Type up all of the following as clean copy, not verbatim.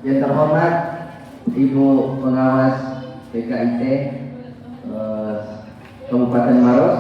Yang terhormat Ibu Pengawas PKIT Kabupaten Maros,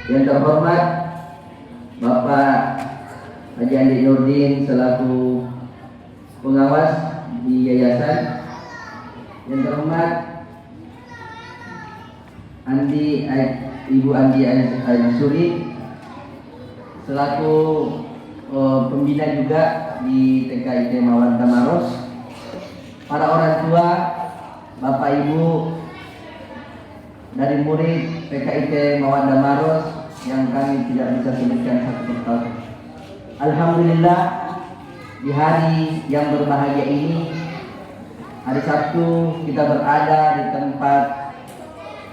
yang terhormat Bapak Haji Andi Nurdin selaku pengawas di yayasan, yang terhormat Ibu Andi Suri selaku pembina juga di TKIT Mawaddah Maros, para orang tua, Bapak Ibu dari murid TKIT Mawaddah Maros yang kami tidak bisa sebutkan satu persatu. Alhamdulillah, di hari yang berbahagia ini, hari Sabtu, kita berada di tempat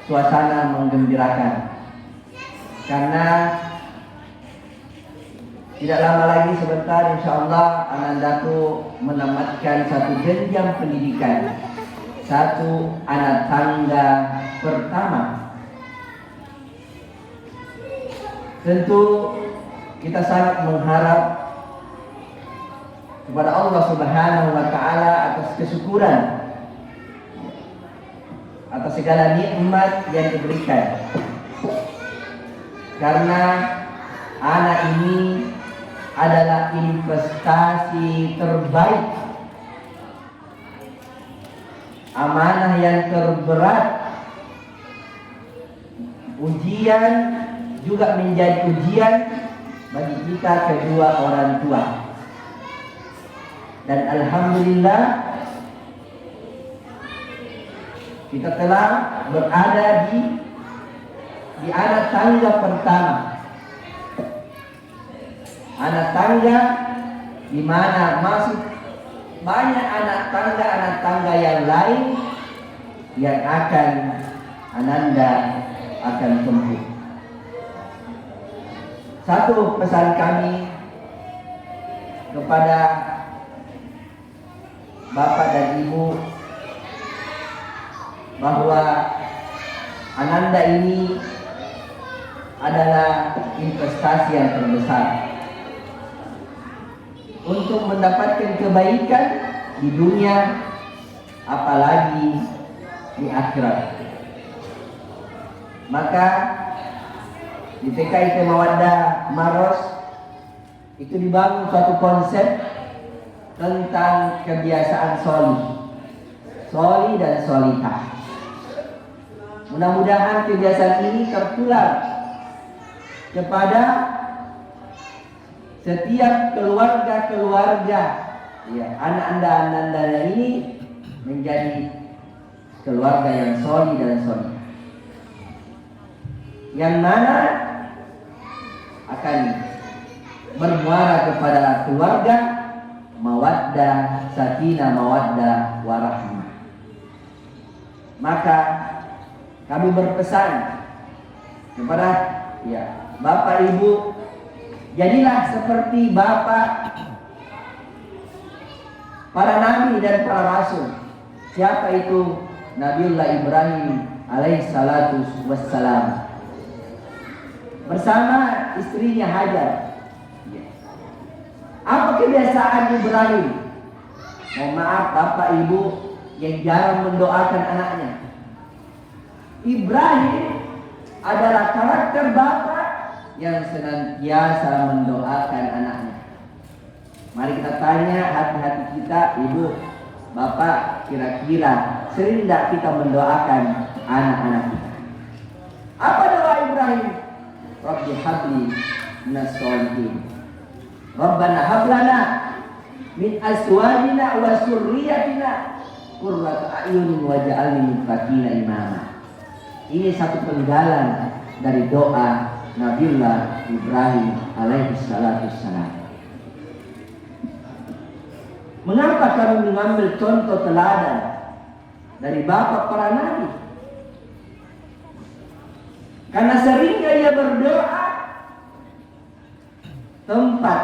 suasana menggembirakan, karena tidak lama lagi, sebentar insya Allah Anandaku menamatkan satu jenjang pendidikan, satu anak tangga pertama. Tentu kita sangat mengharap kepada Allah Subhanahu wa Ta'ala atas kesyukuran atas segala nikmat yang diberikan, karena anak ini adalah investasi terbaik, amanah yang terberat, ujian juga menjadi ujian bagi kita kedua orang tua. Dan alhamdulillah kita telah berada di anak tangga pertama, anak tangga di mana masih banyak anak tangga yang lain yang akan Ananda akan tempuh. Satu pesan kami kepada Bapak dan Ibu, bahwa Ananda ini adalah investasi yang terbesar untuk mendapatkan kebaikan di dunia, apalagi di akhirat. Maka di TKIT Mawaddah Maros itu dibangun suatu konsep tentang kebiasaan soli dan solihah. Mudah-mudahan kebiasaan ini tertular kepada setiap keluarga, ya, anak anda ini menjadi keluarga yang soli dan solihah, yang mana akan bermuara kepada keluarga mawaddah, sakinah, mawaddah, warahmah. Maka kami berpesan kepada Bapak Ibu, jadilah seperti Bapak para nabi dan para rasul. Siapa itu? Nabiullah Ibrahim alaihi salatu wassalam bersama istrinya Hajar. Apa kebiasaan Ibrahim? Mohon maaf Bapak Ibu yang jarang mendoakan anaknya. Ibrahim adalah karakter bapak yang senantiasa mendoakan anaknya. Mari kita tanya hati-hati kita, Ibu, Bapak, kira-kira sering tidak kita mendoakan anak-anak kita? Apa doa Ibrahim? Rabbi habli minas sholihin, Rabbana hablana min azwajina wa surriyatina qurrata a'yunin waj'alni lil muttaqina imama. Ini satu penggalan dari doa Nabiullah Ibrahim alaihi salatu wassalam. Mengapa kami mengambil contoh teladan dari bapak para nabi? Karena seringnya ia berdoa tempat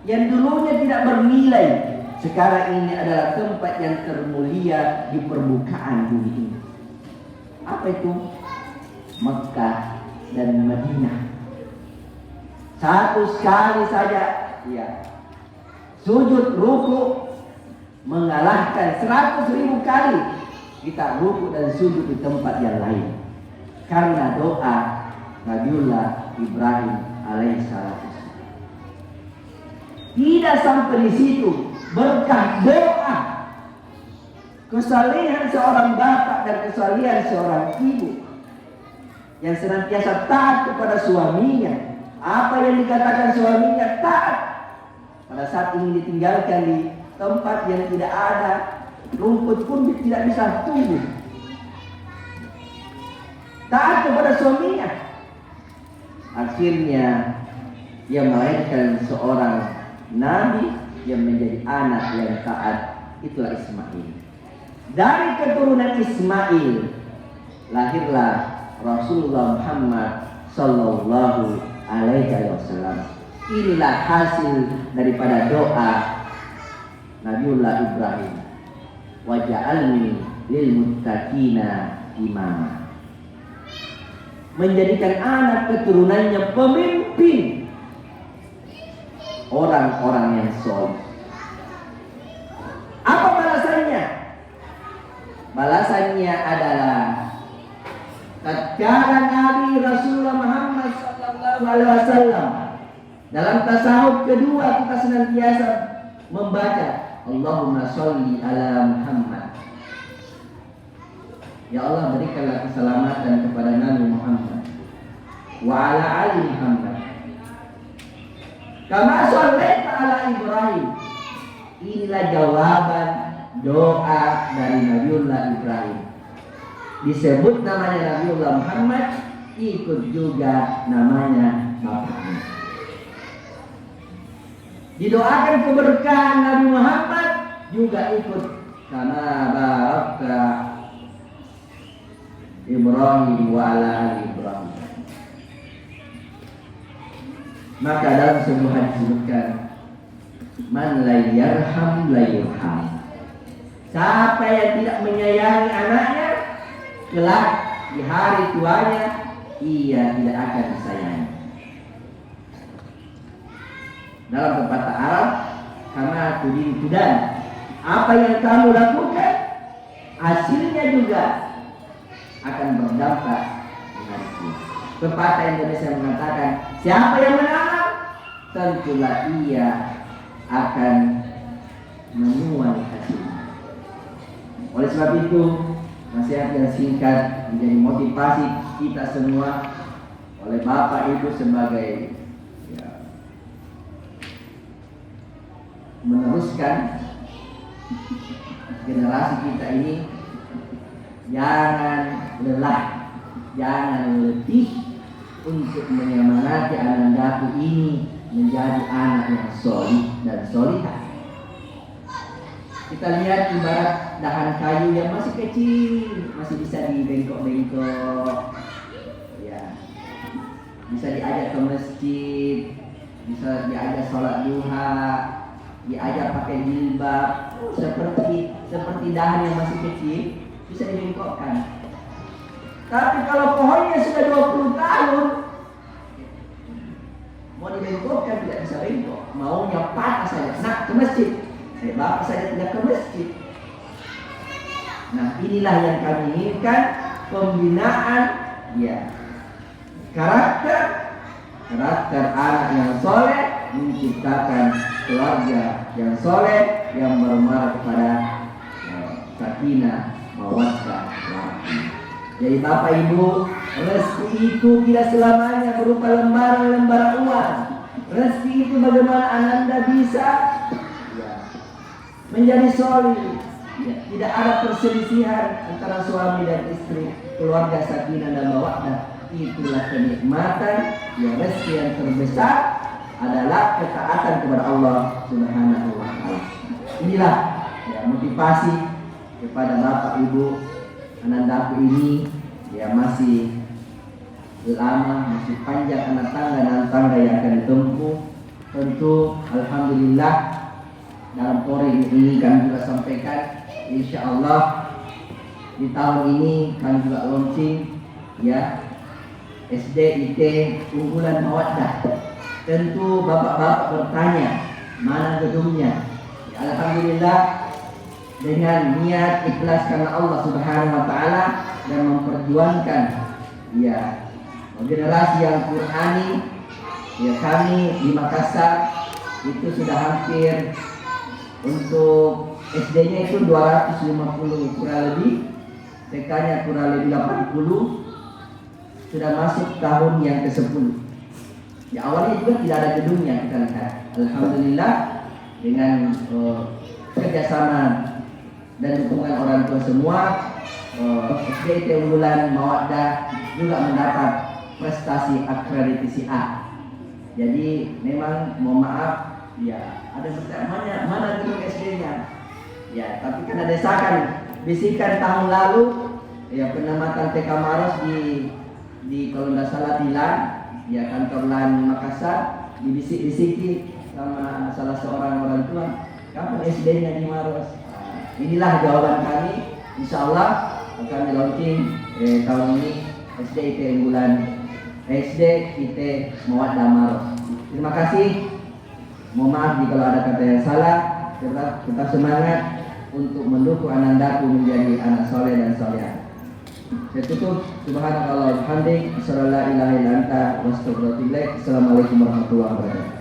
yang dulunya tidak bernilai, sekarang ini adalah tempat yang termulia di permukaan bumi ini. Apa itu? Mekah dan Madinah. Satu sekali saja sujud ruku mengalahkan bahkan 100.000 kali kita rukuk dan sujud di tempat yang lain karena doa Nabiullah Ibrahim alaihissalam. Tidak sampai di situ, berkah doa, kesalehan seorang bapak dan kesalehan seorang ibu yang senantiasa taat kepada suaminya. Apa yang dikatakan suaminya taat. Pada saat ingin ditinggalkan di tempat yang tidak ada rumput pun tidak bisa tumbuh. Taat kepada suaminya. Akhirnya ia melahirkan seorang nabi yang menjadi anak yang taat. Itulah Ismail. Dari keturunan Ismail lahirlah Rasulullah Muhammad sallallahu alaihi wasallam. Inilah hasil daripada doa Nabiullah Ibrahim. Waja'alni lil muttaqina imama. Menjadikan anak keturunannya pemimpin orang-orang yang soleh. Apa balasannya? Balasannya adalah tatkala Nabi Rasulullah Muhammad sallallahu alaihi wasallam dalam tasawuf kedua kita senantiasa membaca Allahumma sholli ala Muhammad. Ya Allah, berikanlah keselamatan kepada Nabi Muhammad wa ala ali Muhammad kama shallaita ala Ibrahim. Inilah jawaban doa dari Nabiullah Ibrahim. Disebut namanya Nabiullah Muhammad, ikut juga namanya bapaknya. Didoakan keberkahan Nabi Muhammad, juga ikut kama barakta Ibrahim wa ala ali Ibrahim. Maka dalam sebuah hadis disebutkan man la yarham la yurham. Siapa yang tidak menyayangi anaknya, kelak di hari tuanya ia tidak akan disayangi. Dalam pepatah Arab, karena tudin tudan, apa yang kamu lakukan hasilnya juga akan berdampak di hari tua. Pepatah Indonesia mengatakan, siapa yang menanam, tentulah ia akan menuai hasilnya. Oleh sebab itu, nasihat yang singkat menjadi motivasi kita semua oleh Bapak Ibu sebagai meneruskan generasi kita ini. Jangan lelah, jangan letih untuk menyemangati anandaku ini menjadi anak yang solih dan solihah. Kita lihat ibarat dahan kayu yang masih kecil, masih bisa dibengkok-bengkok, ya, bisa diajak ke masjid, bisa diajak sholat duha, diajak pakai jilbab, seperti dahan yang masih kecil bisa dibengkokkan. Tapi kalau pohonnya sudah 20 tahun, mau dibengkokkan tidak bisa bengkok, maunya patah saja. Nah, ke masjid, bapak saya tidak ke masjid. Nah, inilah yang kami inginkan, pembinaan ya karakter anak yang soleh, menciptakan keluarga yang soleh yang bermuara kepada sakinah mawaddah warahmah. Jadi Bapak Ibu, rezeki itu tidak selamanya berupa lembaran-lembaran uang. Rezeki itu bagaimana Anda bisa menjadi soleh. Tidak ada perselisihan antara suami dan istri, keluarga sakinah dan mawaddah. Itulah kenikmatan yang rezeki yang terbesar adalah ketaatan kepada Allah Subhanahu wa taala. Inilah motivasi kepada Bapak Ibu anandaku ini, masih lama, masih panjang anak tangga yang akan ditempuh. Tentu alhamdulillah dalam forum ini kami juga sampaikan, insya Allah di tahun ini kami juga launching SDIT unggulan mawaddah. Tentu bapak-bapak bertanya, mana gedungnya? Alhamdulillah dengan niat ikhlas karena Allah Subhanahu wa taala dan memperjuangkan ya generasi yang Qur'ani. Ya, kami di Makassar itu sudah hampir untuk SD-nya itu 250 kurang lebih, TK-nya kurang lebih 80, sudah masuk tahun yang ke-10. Ya, awalnya juga tidak ada gedungnya, kita lihat. Alhamdulillah dengan kerjasama dan dukungan orang tua semua, SDIT unggulan Mawaddah juga mendapat prestasi akreditasi A. Jadi memang mohon maaf ya ada bertanya mana gedung SD-nya ya, tapi karena desakan bisikan tahun lalu ya penamatan TK Maros di kalau nggak salah Tilan ya kantor LAN Makassar dibisik-bisiki sama salah seorang orang tua, kapan SD-nya di Maros. Inilah jawaban kami, insya Allah akan di launching tahun ini SDIT unggulan SDIT Mawaddah Maros. Terima kasih. Mohon maaf jika ada kata yang salah. Tetap semangat untuk mendukung anandaku menjadi anak soleh dan soleha. Saya tutup. Subhanallah walhamdulillah. Assalamualaikum warahmatullahi wabarakatuh.